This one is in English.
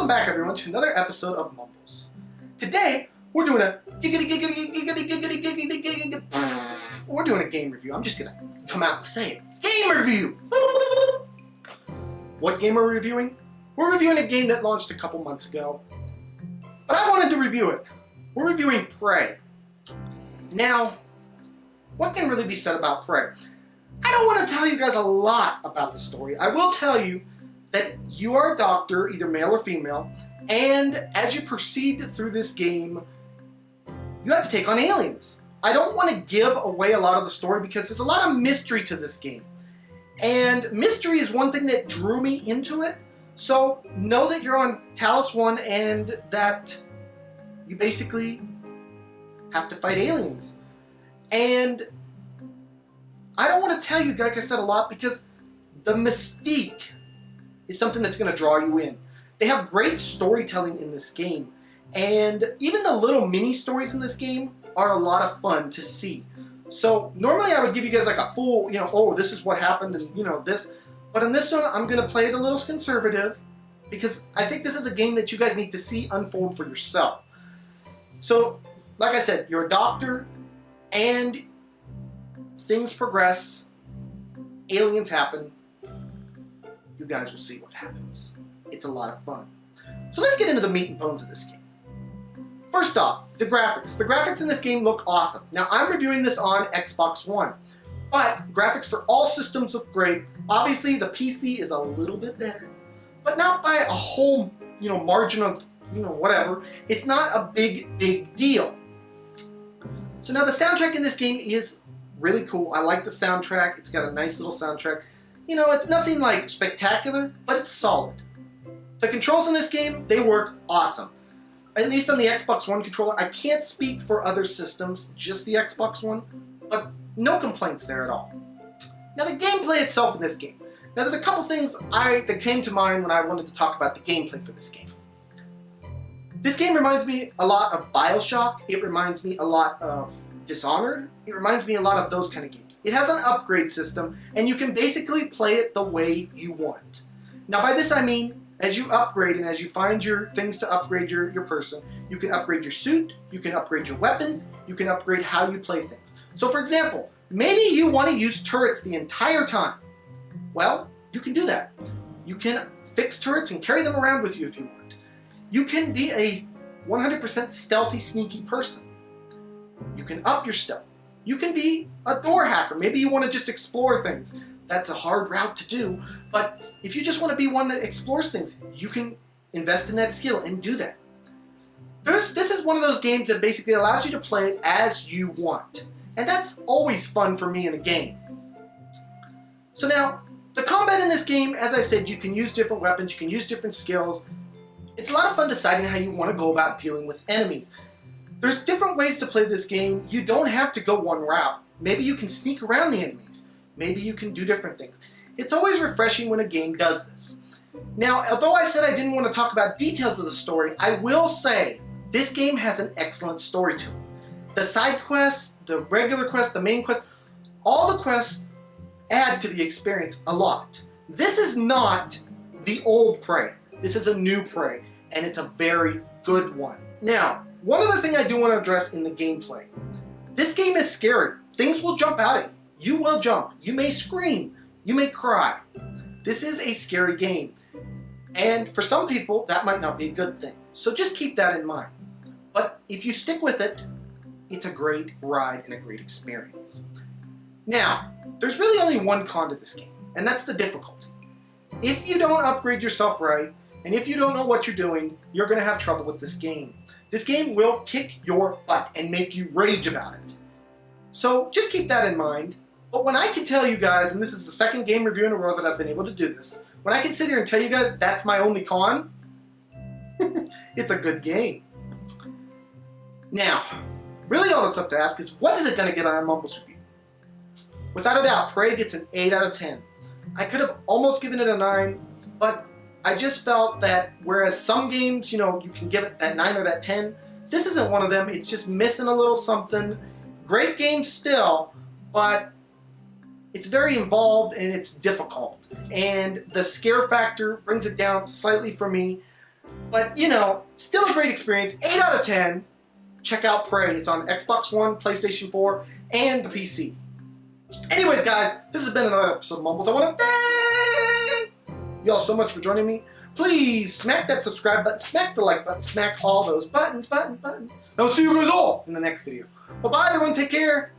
Welcome back, everyone, to another episode of Mumbles. Today, we're doing a we're doing a game review. I'm just gonna come out and say it. Game review! What game are we reviewing? We're reviewing a game that launched a couple months ago, but I wanted to review it. We're reviewing Prey. Now, what can really be said about Prey? I don't want to tell you guys a lot about the story. I will tell you that you are a doctor, either male or female, and as you proceed through this game, you have to take on aliens. I don't want to give away a lot of the story because there's a lot of mystery to this game. And mystery is one thing that drew me into it. So know that you're on Talos 1 and that you basically have to fight aliens. And I don't want to tell you, like I said, a lot because the mystique is something that's going to draw you in. They have great storytelling in this game, and even the little mini stories in this game are a lot of fun to see. So normally I would give you guys like a full, oh, this is what happened and this, but in this one I'm going to play it a little conservative because I think this is a game that you guys need to see unfold for yourself. So like I said, you're a doctor and things progress, aliens happen. You guys will see what happens. It's a lot of fun. So let's get into the meat and bones of this game. First off, the graphics. The graphics in this game look awesome. Now I'm reviewing this on Xbox One, but graphics for all systems look great. Obviously the PC is a little bit better, but not by a whole, margin of, whatever. It's not a big deal. So now the soundtrack in this game is really cool. I like the soundtrack. It's got a nice little soundtrack. It's nothing like spectacular, but it's solid. The controls in this game, they work awesome. At least on the Xbox One controller. I can't speak for other systems, just the Xbox One, but no complaints there at all. Now the gameplay itself in this game. Now there's a couple things that came to mind when I wanted to talk about the gameplay for this game. This game reminds me a lot of BioShock. It reminds me a lot of Dishonored. It reminds me a lot of those kind of games. It has an upgrade system, and you can basically play it the way you want. Now by this I mean, as you upgrade and as you find your things to upgrade your person, you can upgrade your suit, you can upgrade your weapons, you can upgrade how you play things. So for example, maybe you want to use turrets the entire time. Well, you can do that. You can fix turrets and carry them around with you if you want. You can be a 100% stealthy, sneaky person. You can up your stealth. You can be a door hacker. Maybe you want to just explore things. That's a hard route to do, but if you just want to be one that explores things, you can invest in that skill and do that. This is one of those games that basically allows you to play it as you want, and that's always fun for me in a game. So now, the combat in this game, as I said, you can use different weapons, you can use different skills. It's a lot of fun deciding how you want to go about dealing with enemies. There's different ways to play this game. You don't have to go one route. Maybe you can sneak around the enemies. Maybe you can do different things. It's always refreshing when a game does this. Now, although I said I didn't want to talk about details of the story, I will say this game has an excellent story to it. The side quests, the regular quests, the main quest, all the quests add to the experience a lot. This is not the old Prey. This is a new Prey, and it's a very good one. Now, one other thing I do want to address in the gameplay. This game is scary. Things will jump out at you. You will jump. You may scream. You may cry. This is a scary game. And for some people, that might not be a good thing. So just keep that in mind. But if you stick with it, it's a great ride and a great experience. Now, there's really only one con to this game, and that's the difficulty. If you don't upgrade yourself right, and if you don't know what you're doing, you're going to have trouble with this game. This game will kick your butt and make you rage about it. So just keep that in mind. But when I can tell you guys, and this is the second game review in a row that I've been able to do this, when I can sit here and tell you guys that's my only con, it's a good game. Now, really all that's left to ask is, what is it going to get on our Mumbles review? Without a doubt, Prey gets an 8 out of 10. I could have almost given it a 9, but I just felt that whereas some games, you can give it that 9 or that 10, this isn't one of them. It's just missing a little something. Great game still, but it's very involved and it's difficult. And the scare factor brings it down slightly for me. But, you know, still a great experience. 8 out of 10. Check out Prey. It's on Xbox One, PlayStation 4, and the PC. Anyways, guys, this has been another episode of Mumbles. I want to thank y'all so much for joining me. Please smack that subscribe button, smack the like button, smack all those buttons. And I'll see you guys all in the next video. Bye-bye, everyone. Take care.